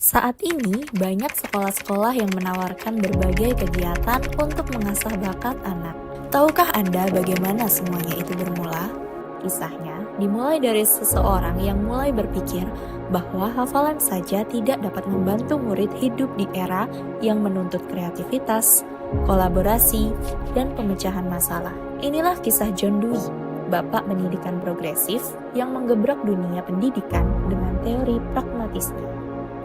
Saat ini, banyak sekolah-sekolah yang menawarkan berbagai kegiatan untuk mengasah bakat anak. Tahukah Anda bagaimana semuanya itu bermula? Kisahnya dimulai dari seseorang yang mulai berpikir bahwa hafalan saja tidak dapat membantu murid hidup di era yang menuntut kreativitas, kolaborasi, dan pemecahan masalah. Inilah kisah John Dewey, bapak pendidikan progresif yang menggebrak dunia pendidikan dengan teori pragmatisme.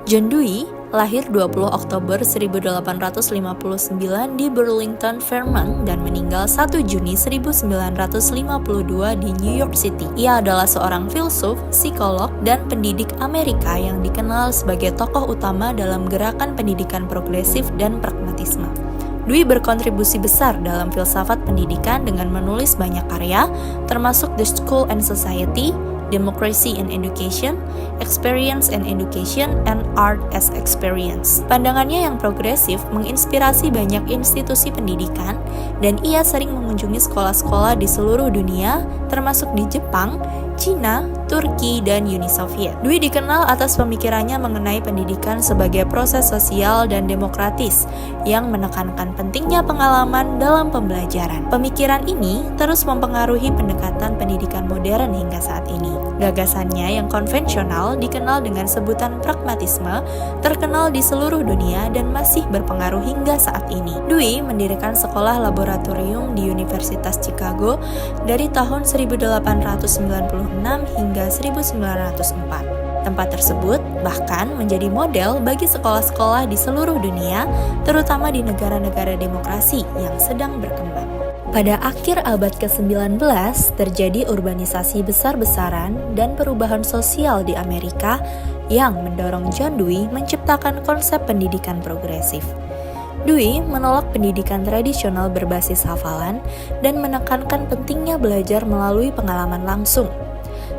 John Dewey lahir 20 Oktober 1859 di Burlington, Vermont dan meninggal 1 Juni 1952 di New York City. Ia adalah seorang filsuf, psikolog, dan pendidik Amerika yang dikenal sebagai tokoh utama dalam gerakan pendidikan progresif dan pragmatisme. Dewey berkontribusi besar dalam filsafat pendidikan dengan menulis banyak karya, termasuk The School and Society, Democracy in Education, Experience in Education, and Art as Experience. Pandangannya yang progresif menginspirasi banyak institusi pendidikan, dan ia sering mengunjungi sekolah-sekolah di seluruh dunia, termasuk di Jepang, Cina, Turki, dan Uni Soviet. Dewey dikenal atas pemikirannya mengenai pendidikan sebagai proses sosial dan demokratis yang menekankan pentingnya pengalaman dalam pembelajaran. Pemikiran ini terus mempengaruhi pendekatan pendidikan modern hingga saat ini. Gagasannya yang konvensional dikenal dengan sebutan pragmatisme, terkenal di seluruh dunia dan masih berpengaruh hingga saat ini. Dewey mendirikan sekolah laboratorium di Universitas Chicago dari tahun 1896 hingga 1904. Tempat tersebut bahkan menjadi model bagi sekolah-sekolah di seluruh dunia, terutama di negara-negara demokrasi yang sedang berkembang. Pada akhir abad ke-19, terjadi urbanisasi besar-besaran dan perubahan sosial di Amerika yang mendorong John Dewey menciptakan konsep pendidikan progresif. Dewey menolak pendidikan tradisional berbasis hafalan dan menekankan pentingnya belajar melalui pengalaman langsung.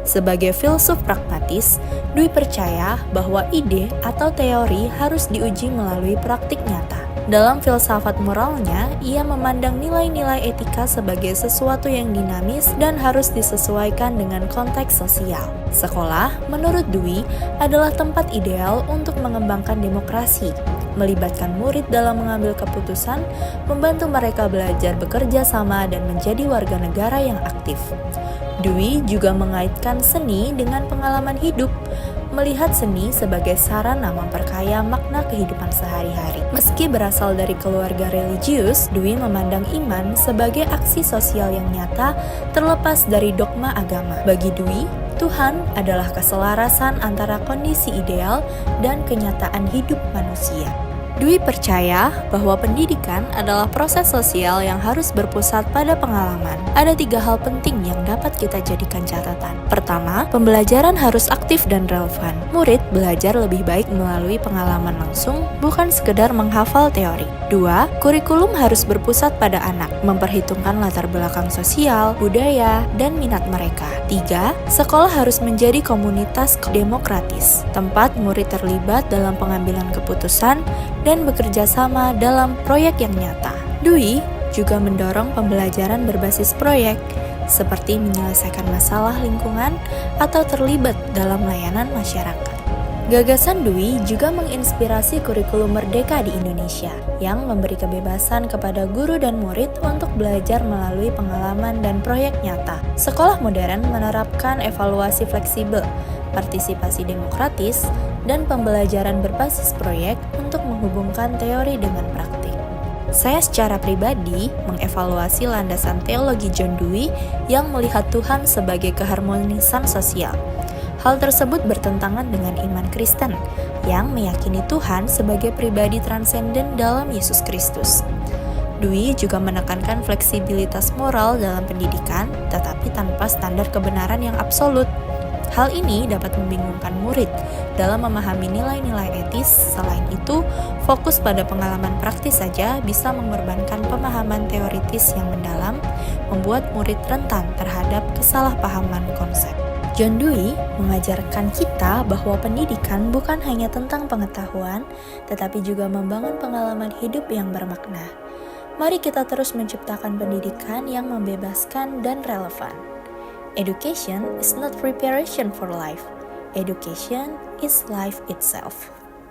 Sebagai filsuf pragmatis, Dewey percaya bahwa ide atau teori harus diuji melalui praktik nyata. Dalam filsafat moralnya, ia memandang nilai-nilai etika sebagai sesuatu yang dinamis dan harus disesuaikan dengan konteks sosial. Sekolah, menurut Dewey, adalah tempat ideal untuk mengembangkan demokrasi, melibatkan murid dalam mengambil keputusan, membantu mereka belajar bekerja sama dan menjadi warga negara yang aktif. Dewey juga mengaitkan seni dengan pengalaman hidup, melihat seni sebagai sarana memperkaya makna kehidupan sehari-hari. Meski berasal dari keluarga religius, Dewey memandang iman sebagai aksi sosial yang nyata terlepas dari dogma agama. Bagi Dewey, Tuhan adalah keselarasan antara kondisi ideal dan kenyataan hidup manusia. Dewey percaya bahwa pendidikan adalah proses sosial yang harus berpusat pada pengalaman. Ada 3 hal penting yang dapat kita jadikan catatan. Pertama, pembelajaran harus aktif dan relevan. Murid belajar lebih baik melalui pengalaman langsung, bukan sekedar menghafal teori. 2, kurikulum harus berpusat pada anak, memperhitungkan latar belakang sosial, budaya, dan minat mereka. 3, sekolah harus menjadi komunitas demokratis, tempat murid terlibat dalam pengambilan keputusan dan bekerja sama dalam proyek yang nyata. Dewey juga mendorong pembelajaran berbasis proyek, seperti menyelesaikan masalah lingkungan atau terlibat dalam layanan masyarakat. Gagasan Dewey juga menginspirasi kurikulum merdeka di Indonesia, yang memberi kebebasan kepada guru dan murid untuk belajar melalui pengalaman dan proyek nyata. Sekolah modern menerapkan evaluasi fleksibel, partisipasi demokratis, dan pembelajaran berbasis proyek untuk menghubungkan teori dengan praktik. Saya secara pribadi mengevaluasi landasan teologi John Dewey yang melihat Tuhan sebagai keharmonisan sosial. Hal tersebut bertentangan dengan iman Kristen yang meyakini Tuhan sebagai pribadi transenden dalam Yesus Kristus. Dewey juga menekankan fleksibilitas moral dalam pendidikan, tetapi tanpa standar kebenaran yang absolut. Hal ini dapat membingungkan murid dalam memahami nilai-nilai etis. Selain itu, fokus pada pengalaman praktis saja bisa mengorbankan pemahaman teoritis yang mendalam, membuat murid rentan terhadap kesalahpahaman konsep. John Dewey mengajarkan kita bahwa pendidikan bukan hanya tentang pengetahuan, tetapi juga membangun pengalaman hidup yang bermakna. Mari kita terus menciptakan pendidikan yang membebaskan dan relevan. Education is not preparation for life. Education is life itself.